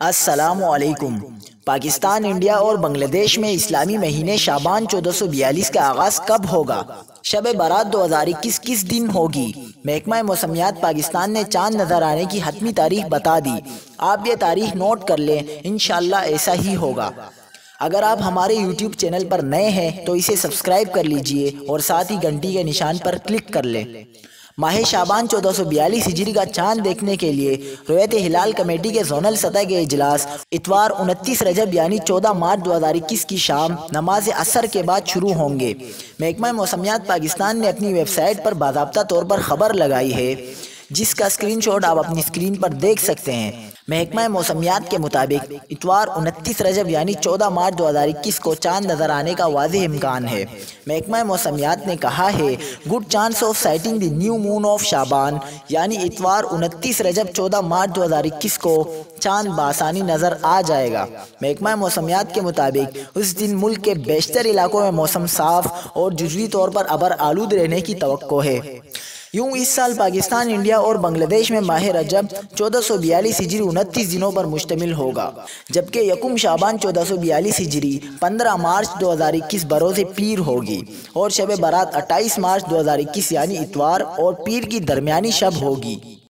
السلام علیکم۔ پاکستان، انڈیا اور بنگلہ دیش میں اسلامی مہینے شعبان 1442 کا آغاز کب ہوگا؟ شب برات 2021 کس دن ہوگی؟ محکمہ موسمیات پاکستان نے چاند نظر آنے کی حتمی تاریخ بتا دی۔ آپ یہ تاریخ نوٹ کر لیں، انشاءاللہ ایسا ہی ہوگا۔ اگر آپ ہمارے یوٹیوب چینل پر نئے ہیں تو اسے سبسکرائب کر لیجئے اور ساتھ ہی گھنٹی کے نشان پر کلک کر لیں۔ ماہ شعبان 1442 ہجری کا چاند دیکھنے کے لیے رؤیت ہلال کمیٹی کے زونل سطح کے اجلاس اتوار 29 رجب یعنی 14 مارچ 2021 کی شام نماز عصر کے بعد شروع ہوں گے۔ محکمہ موسمیات پاکستان نے اپنی ویب سائٹ پر باضابطہ طور پر خبر لگائی ہے، جس کا اسکرین شاٹ آپ اپنی اسکرین پر دیکھ سکتے ہیں۔ محکمہ موسمیات کے مطابق اتوار 29 رجب یعنی 14 مارچ 2021 کو چاند نظر آنے کا واضح امکان ہے۔ محکمہ موسمیات نے کہا ہے، good chance of sighting the new moon of Shaban, یعنی اتوار 29 رجب 14 مارچ 2021 کو چاند بآسانی نظر آ جائے گا۔ محکمہ موسمیات کے مطابق اس دن ملک کے بیشتر علاقوں میں موسم صاف اور جزوی طور پر ابر آلود رہنے کی توقع ہے۔ یوں اس سال پاکستان، انڈیا اور بنگلہ دیش میں ماہ رجب 1442 ہجری 29 دنوں پر مشتمل ہوگا، جبکہ یکم شعبان 1442 ہجری 15 مارچ 2021 بروز پیر ہوگی اور شب برات 28 مارچ 2021 یعنی اتوار اور پیر کی درمیانی شب ہوگی۔